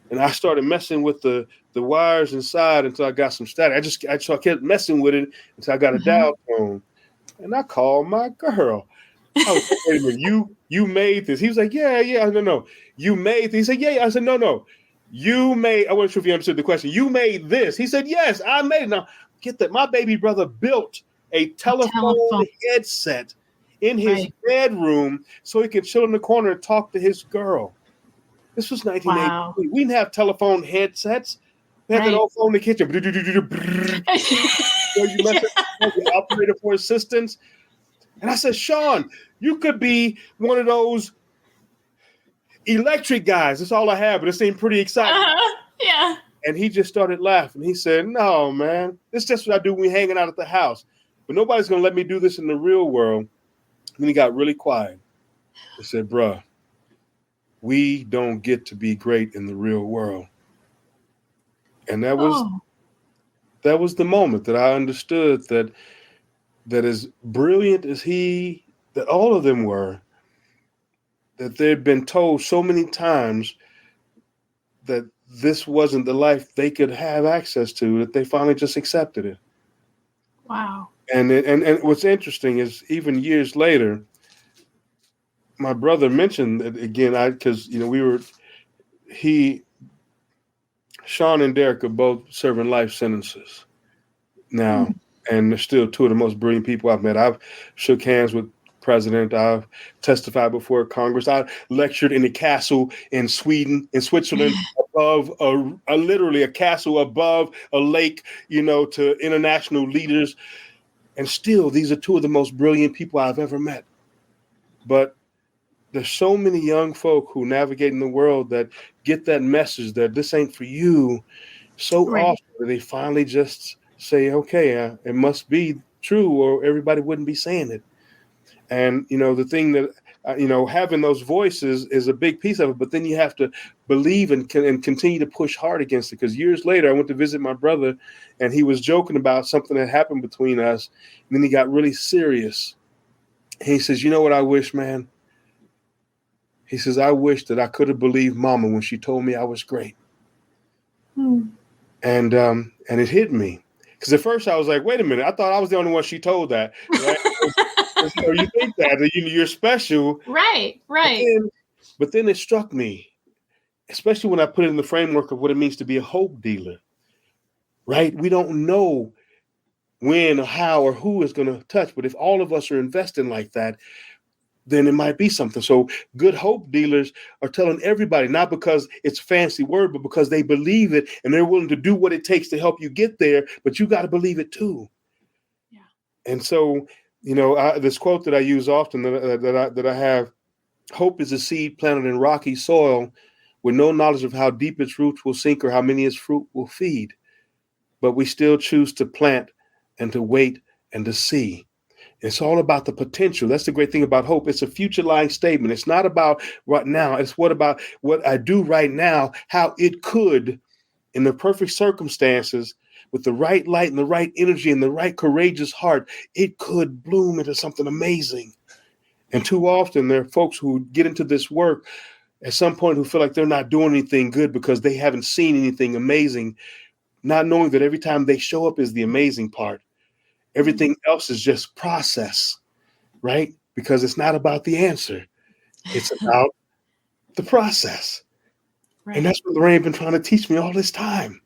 And I started messing with the wires inside until I got some static. I kept messing with it until I got a Mhm. dial tone, and I called my girl. I was like, wait a minute, you made this?" He was like, "Yeah, yeah." No, you made this. He said, "Yeah, yeah." I said, "No. You made." I wasn't sure if you understood the question. "You made this?" He said, "Yes, I made it." Now get that. My baby brother built a A telephone telephone. headset in his Right. bedroom so he could chill in the corner and talk to his girl. This was Wow. 1983. We didn't have telephone headsets. We had that Right. old phone in the kitchen. You mess Yeah. it, the operator for assistance. And I said, "Sean, you could be one of those electric guys. That's all I have, but it seemed pretty exciting." Yeah. And he just started laughing. He said, "No, man, it's just what I do when we're hanging out at the house. But nobody's going to let me do this in the real world." Then he got really quiet. He said, "Bruh, we don't get to be great in the real world. And that was Oh, the moment that I understood that as brilliant as that all of them were, that they'd been told so many times that this wasn't the life they could have access to, that they finally just accepted it. wow. And what's interesting is even years later, my brother mentioned that again, because he Sean and Derek are both serving life sentences now, Hmm. and they're still two of the most brilliant people I've met. I've shook hands with president. I've testified before Congress. I lectured in a castle in Switzerland, above literally a castle above a lake, to international leaders. And still, these are two of the most brilliant people I've ever met. But there's so many young folk who navigate in the world that get that message that this ain't for you so Right. often that they finally just say, okay, it must be true, or everybody wouldn't be saying it. And, the thing that, having those voices is a big piece of it, but then you have to believe and continue to push hard against it. Because years later, I went to visit my brother, and he was joking about something that happened between us. And then he got really serious. And he says, you know what I wish, man? He says, I wish that I could have believed mama when she told me I was great. Hmm. And it hit me. Because at first I was like, wait a minute, I thought I was the only one she told that. Right? You think that you're special. Right, But right. then it struck me, especially when I put it in the framework of what it means to be a hope dealer, right? We don't know when or how or who is going to touch, but if all of us are investing like that, then it might be something. So good hope dealers are telling everybody, not because it's a fancy word, but because they believe it and they're willing to do what it takes to help you get there, but you got to believe it too. Yeah. And so, this quote that I use often that I have: hope is a seed planted in rocky soil with no knowledge of how deep its roots will sink or how many its fruit will feed. But we still choose to plant and to wait and to see. It's all about the potential. That's the great thing about hope. It's a future lying statement. It's not about right now. It's about what I do right now, how it could, in the perfect circumstances, with the right light and the right energy and the right courageous heart, it could bloom into something amazing. And too often there are folks who get into this work at some point who feel like they're not doing anything good because they haven't seen anything amazing, not knowing that every time they show up is the amazing part. Everything else is just process, right? Because it's not about the answer. It's about the process. And Right. that's what Lorraine been trying to teach me all this time.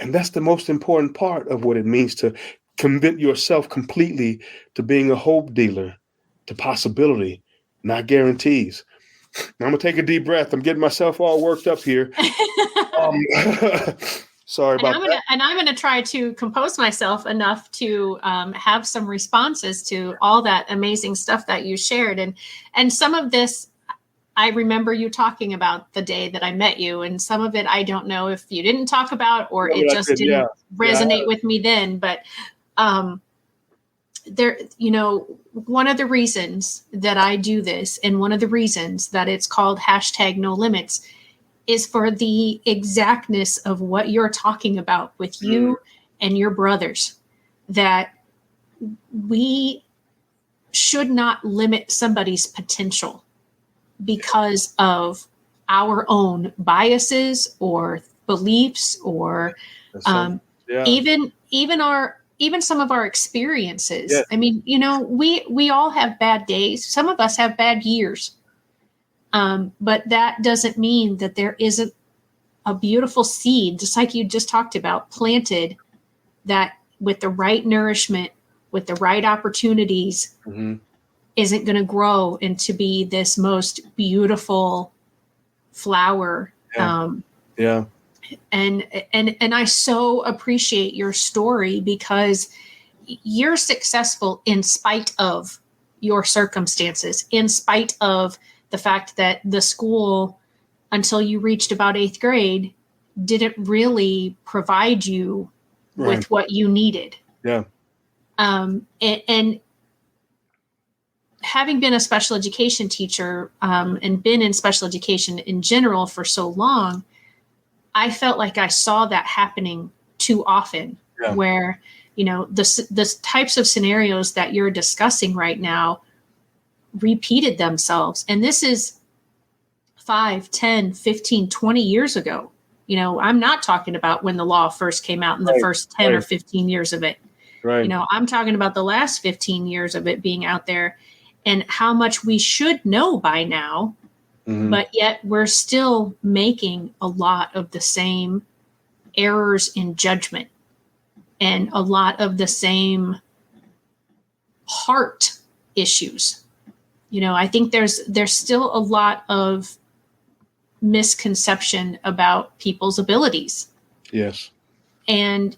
And that's the most important part of what it means to commit yourself completely to being a hope dealer, to possibility, not guarantees. Now I'm gonna take a deep breath. I'm getting myself all worked up here. Um, sorry And about I'm that. gonna try to compose myself enough to have some responses to all that amazing stuff that you shared, and some of this I remember you talking about the day that I met you, and some of it I don't know if you didn't talk about or Yeah, it but I just did, yeah, didn't yeah. resonate with me then. But um, there, one of the reasons that I do this, and one of the reasons that it's called hashtag No Limits, is for the exactness of what you're talking about with Mm, you and your brothers, that we should not limit somebody's potential because of our own biases or beliefs or that's so. um, Yeah, even some of our experiences. yeah, I mean, we all have bad days. Some of us have bad years, but that doesn't mean that there isn't a beautiful seed, just like you just talked about, planted, that with the right nourishment, with the right opportunities, hmm, isn't going to grow into be this most beautiful flower. yeah, yeah, And I so appreciate your story because you're successful in spite of your circumstances, in spite of the fact that the school, until you reached about eighth grade, didn't really provide you right, with what you needed. yeah, And having been a special education teacher and been in special education in general for so long, I felt like I saw that happening too often, where, the types of scenarios that you're discussing right now repeated themselves. And this is 5, 10, 15, 20 years ago. I'm not talking about when the law first came out in the first 10 or 15 years of it. Right. I'm talking about the last 15 years of it being out there and how much we should know by now, but yet we're still making a lot of the same errors in judgment and a lot of the same heart issues. I think there's still a lot of misconception about people's abilities. Yes. And,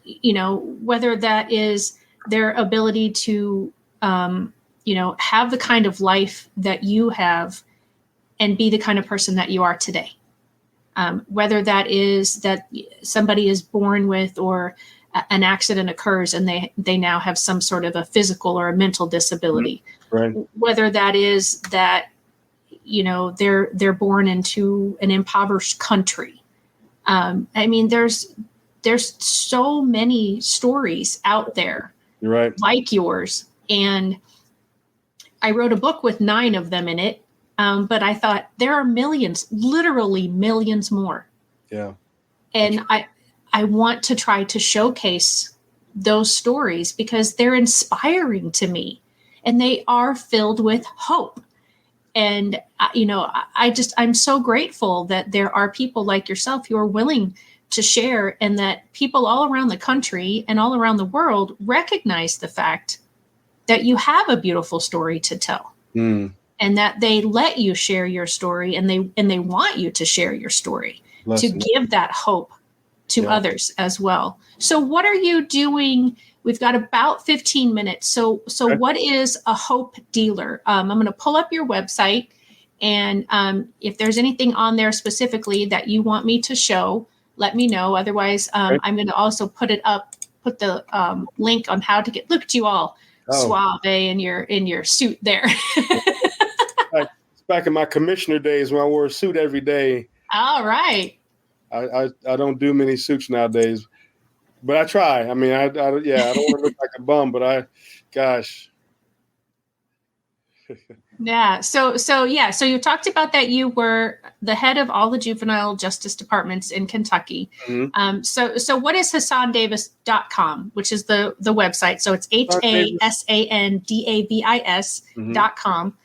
whether that is their ability to, have the kind of life that you have and be the kind of person that you are today. Whether that is that somebody is born with or an accident occurs and they now have some sort of a physical or a mental disability. Right. Whether that is that, they're born into an impoverished country. There's so many stories out there. You're right. Like yours. And I wrote a book with 9 of them in it. But I thought there are millions, literally millions more. Yeah. And I want to try to showcase those stories because they're inspiring to me and they are filled with hope. And, I'm so grateful that there are people like yourself who are willing to share and that people all around the country and all around the world recognize the fact that you have a beautiful story to tell. And that they let you share your story and they want you to share your story to give that hope to others as well. So what are you doing? We've got about 15 minutes. So Okay. What is a hope dealer? I'm going to pull up your website and if there's anything on there specifically that you want me to show, let me know. Otherwise, I'm going to also put the link on how to get, look at you all suave in your suit there. It's back in my commissioner days when I wore a suit every day. All right. I don't do many suits nowadays, but I try. I mean, I don't want to look like a bum, but gosh. Yeah. So you talked about that you were the head of all the juvenile justice departments in Kentucky. So what is HasanDavis.com, which is the website? So it's HasanDavis.com.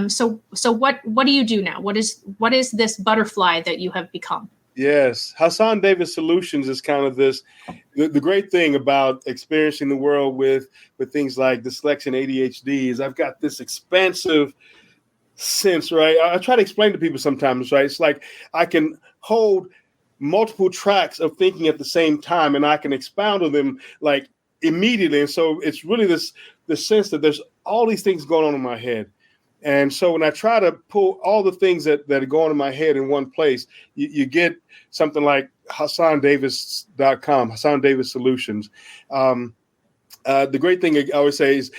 So what do you do now? What is this butterfly that you have become? Yes. Hasan Davis Solutions is kind of this, the great thing about experiencing the world with things like dyslexia and ADHD is I've got this expansive sense, right? I try to explain to people sometimes, right? It's like I can hold multiple tracks of thinking at the same time and I can expound on them like immediately. And so it's really this sense that there's all these things going on in my head. And so when I try to pull all the things that are going in my head in one place, you get something like HasanDavis.com, Hasan Davis Solutions. The great thing I always say is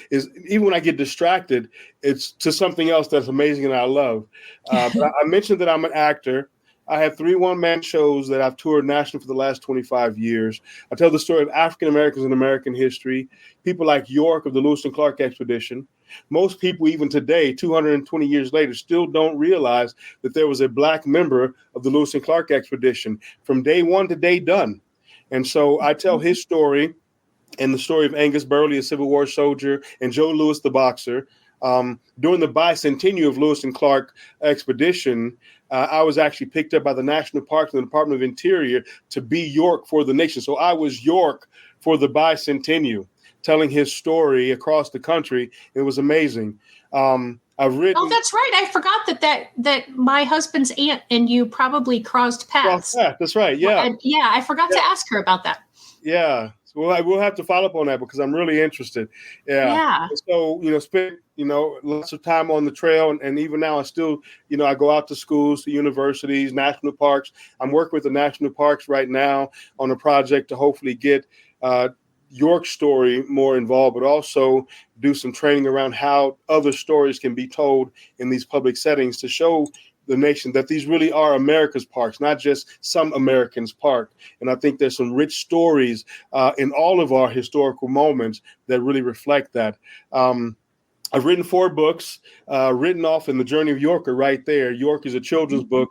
even when I get distracted, it's to something else that's amazing and I love. But I mentioned that I'm an actor. I have 3 one-man shows that I've toured nationally for the last 25 years. I tell the story of African Americans in American history, people like York of the Lewis and Clark expedition. Most people, even today, 220 years later, still don't realize that there was a Black member of the Lewis and Clark expedition from day one to day done. And so I tell his story and the story of Angus Burley, a Civil War soldier, and Joe Louis, the boxer. During the bicentennial of Lewis and Clark expedition, I was actually picked up by the National Parks and the Department of Interior to be York for the nation. So I was York for the bicentennial, telling his story across the country. It was amazing. I've written. Oh, that's right. I forgot that my husband's aunt and you probably crossed paths. Yeah, that's right. Yeah. I forgot to ask her about that. Yeah. So we'll have to follow up on that because I'm really interested. Yeah. So, spent, lots of time on the trail. And even now I still, I go out to schools, to universities, national parks. I'm working with the national parks right now on a project to hopefully get York story more involved, but also do some training around how other stories can be told in these public settings to show the nation that these really are America's parks, not just some Americans' park. And I think there's some rich stories in all of our historical moments that really reflect that. I've written 4 books, written off in The Journey of York are right there. York is a children's book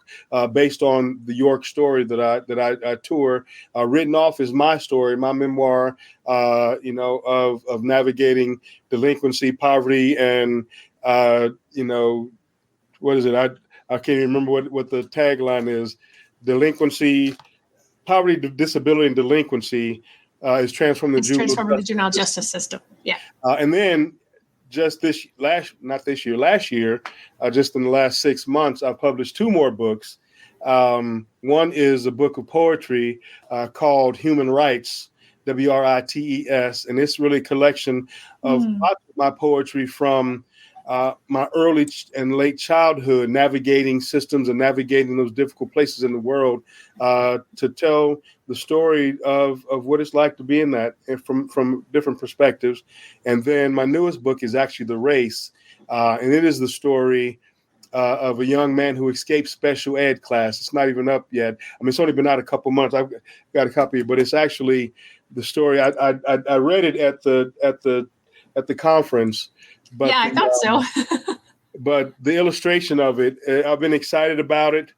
based on the York story that I tour. Written off is my story, my memoir, of navigating delinquency, poverty, and what is it? I can't even remember what the tagline is. Delinquency, poverty, disability, and delinquency is transforming the juvenile justice system. Yeah, and then. Just last year, just in the last 6 months, I published 2 more books. One is a book of poetry called Human Rights, WRITES, and it's really a collection of my poetry from my early and late childhood, navigating systems and navigating those difficult places in the world to tell the story of what it's like to be in that and from different perspectives. And then my newest book is actually The Race, and it is the story of a young man who escaped special ed class. It's not even up yet. I mean, it's only been out a couple months. I've got a copy, but it's actually the story. I read it at the conference. But yeah, I thought so. But the illustration of it, I've been excited about it.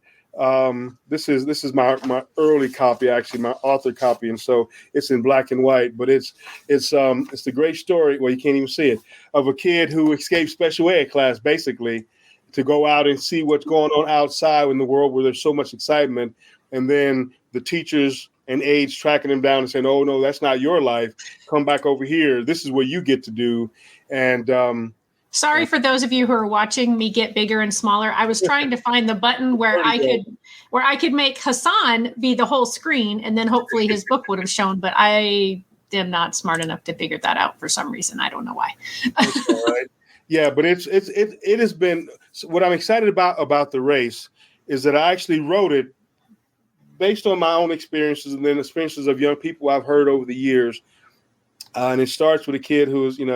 This is my early copy, actually, my author copy, and so it's in black and white. But it's the great story. Well, you can't even see it, of a kid who escaped special ed class, basically, to go out and see what's going on outside in the world where there's so much excitement, and then the teachers and aides tracking him down and saying, "Oh no, that's not your life. Come back over here. This is what you get to do." And sorry for those of you who are watching me get bigger and smaller. I was trying to find the button where I could make Hasan be the whole screen, and then hopefully his book would have shown. But I am not smart enough to figure that out for some reason. I don't know why. All right. Yeah, but it has been what I'm excited about The Race is that I actually wrote it based on my own experiences and then experiences of young people I've heard over the years. And it starts with a kid who's, it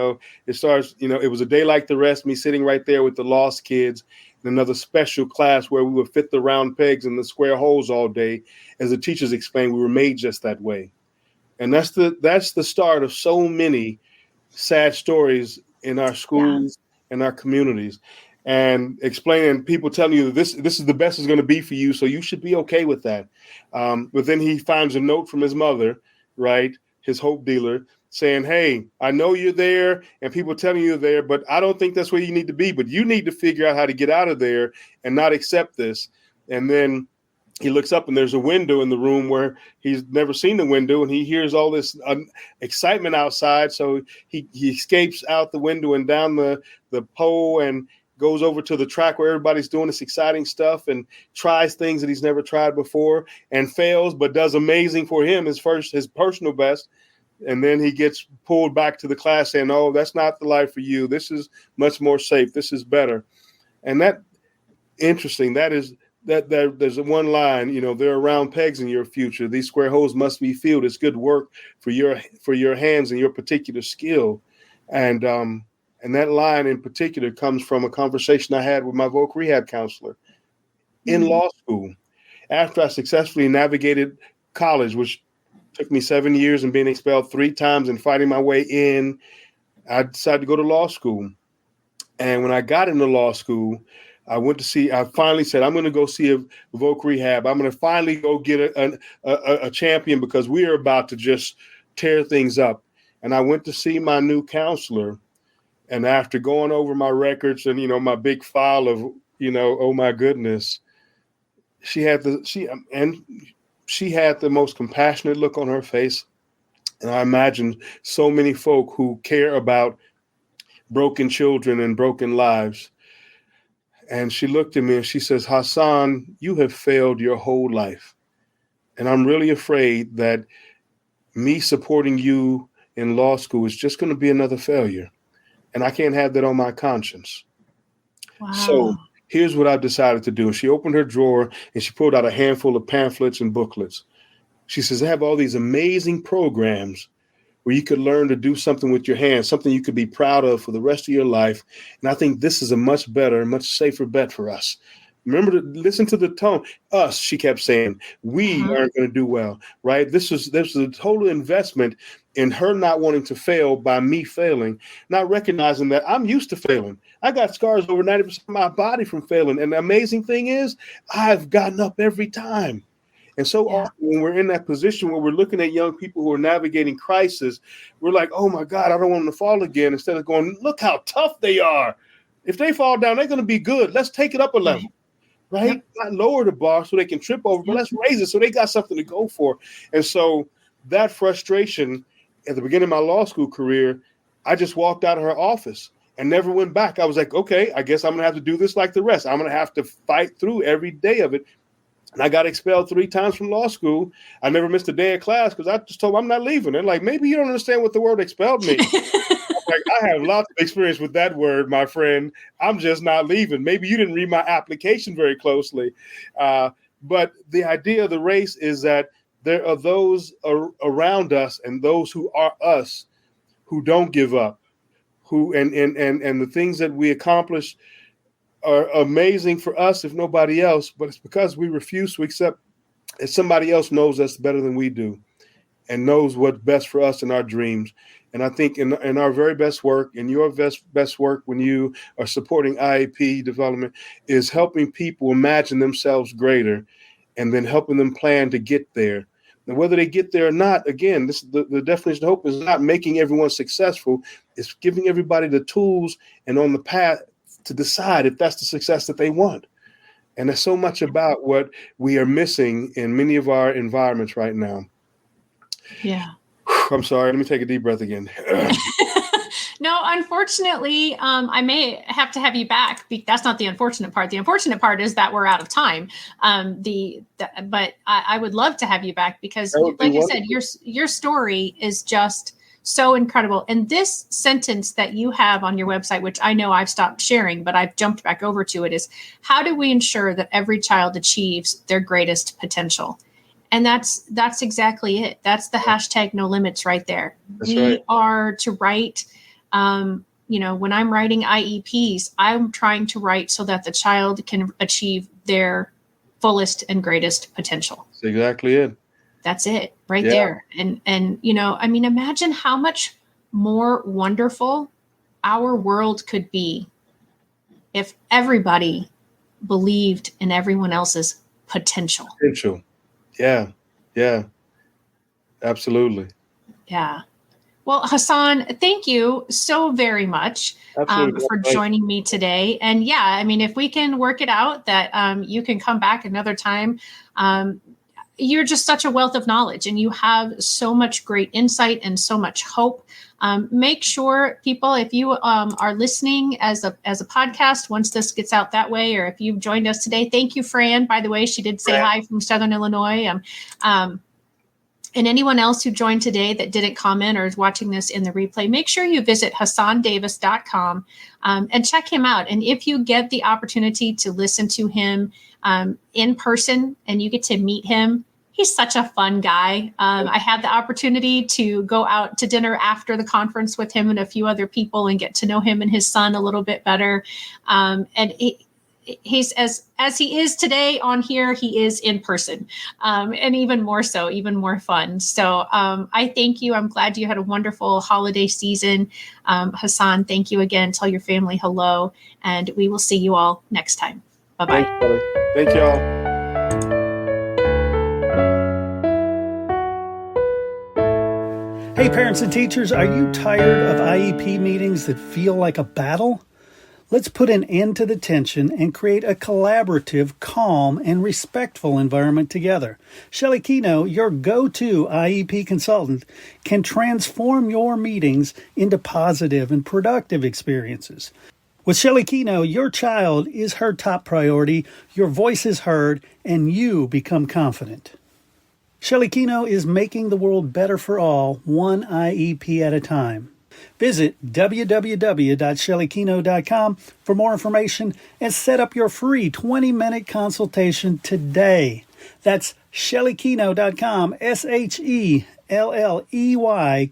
was a day like the rest, me sitting right there with the lost kids in another special class where we would fit the round pegs in the square holes all day. As the teachers explained, we were made just that way. And that's the start of so many sad stories in our schools and our communities. And explaining, people telling you this is the best it's going to be for you, so you should be okay with that. But then he finds a note from his mother, right, his hope dealer, saying, "Hey, I know you're there and people telling you you're there, but I don't think that's where you need to be. But you need to figure out how to get out of there and not accept this." And then he looks up and there's a window in the room where he's never seen the window, and he hears all this excitement outside. So he escapes out the window and down the pole and goes over to the track where everybody's doing this exciting stuff and tries things that he's never tried before and fails, but does amazing for him, his personal best. And then he gets pulled back to the class saying, "Oh, that's not the life for you. This is much more safe. This is better." And that interesting. That is that there's one line, there are round pegs in your future. These square holes must be filled. It's good work for your hands and your particular skill. And that line in particular comes from a conversation I had with my voc rehab counselor in law school after I successfully navigated college, which took me 7 years and being expelled 3 times and fighting my way in. I decided to go to law school. And when I got into law school, I finally said, I'm going to go see a voc rehab. I'm going to finally go get a champion because we are about to just tear things up. And I went to see my new counselor. And after going over my records and, my big file of, oh my goodness, she had the most compassionate look on her face. And I imagine so many folk who care about broken children and broken lives. And she looked at me and she says, "Hasan, you have failed your whole life. And I'm really afraid that me supporting you in law school is just going to be another failure. And I can't have that on my conscience." Wow. So here's what I've decided to do. And she opened her drawer and she pulled out a handful of pamphlets and booklets. She says, "I have all these amazing programs where you could learn to do something with your hands, something you could be proud of for the rest of your life. And I think this is a much better, much safer bet for us. Remember to listen to the tone. Us, she kept saying, we aren't going to do well, right? This was a total investment in her not wanting to fail by me failing, not recognizing that I'm used to failing. I got scars over 90% of my body from failing. And the amazing thing is I've gotten up every time. And so often when we're in that position where we're looking at young people who are navigating crisis, we're like, oh my God, I don't want them to fall again. Instead of going, look how tough they are. If they fall down, they're going to be good. Let's take it up a level. Right? Yep. Not lower the bar so they can trip over, but let's raise it so they got something to go for. And so that frustration at the beginning of my law school career, I just walked out of her office and never went back. I was like, okay, I guess I'm going to have to do this like the rest. I'm going to have to fight through every day of it. And I got expelled 3 times from law school. I never missed a day of class because I just told them I'm not leaving. They're like, maybe you don't understand what the word expelled means. Like, I have lots of experience with that word, my friend. I'm just not leaving. Maybe you didn't read my application very closely. But the idea of the race is that there are those around us and those who are us who don't give up, who and the things that we accomplish are amazing for us, if nobody else, but it's because we refuse to accept that somebody else knows us better than we do and knows what's best for us in our dreams. And I think in our very best work, in your best work when you are supporting IEP development, is helping people imagine themselves greater and then helping them plan to get there. And whether they get there or not, again, the definition of hope is not making everyone successful. It's giving everybody the tools and on the path to decide if that's the success that they want. And there's so much about what we are missing in many of our environments right now. Yeah. I'm sorry. Let me take a deep breath again. No, unfortunately, I may have to have you back. That's not the unfortunate part. The unfortunate part is that we're out of time. But I would love to have you back because, like I said, your story is just so incredible. And this sentence that you have on your website, which I know I've stopped sharing, but I've jumped back over to it, is how do we ensure that every child achieves their greatest potential? And that's exactly it. That's the hashtag no limits right there. We are to write, when I'm writing IEPs, I'm trying to write so that the child can achieve their fullest and greatest potential. That's exactly it. That's it right there. And, imagine how much more wonderful our world could be if everybody believed in everyone else's potential. Yeah, absolutely. Yeah. Well, Hasan, thank you so very much for joining me today. And if we can work it out that you can come back another time, you're just such a wealth of knowledge and you have so much great insight and so much hope. Make sure people, if you are listening as a podcast, once this gets out that way, or if you've joined us today, thank you, Fran. By the way, she did say hi from Southern Illinois. And anyone else who joined today that didn't comment or is watching this in the replay, make sure you visit HasanDavis.com and check him out. And if you get the opportunity to listen to him in person and you get to meet him, he's such a fun guy. I had the opportunity to go out to dinner after the conference with him and a few other people and get to know him and his son a little bit better. And he's as he is today on here, he is in person, and even more so, even more fun. So I thank you. I'm glad you had a wonderful holiday season. Hasan, thank you again. Tell your family hello, and we will see you all next time. Bye-bye. Thank y'all. Hey, parents and teachers, are you tired of IEP meetings that feel like a battle? Let's put an end to the tension and create a collaborative, calm, and respectful environment together. Shelley Keno, your go-to IEP consultant, can transform your meetings into positive and productive experiences. With Shelley Keno, your child is her top priority, your voice is heard, and you become confident. Shelley Keno is making the world better for all, one IEP at a time. Visit www.shelleykeno.com for more information and set up your free 20-minute consultation today. That's shelleykeno.com, LLEYKENOW.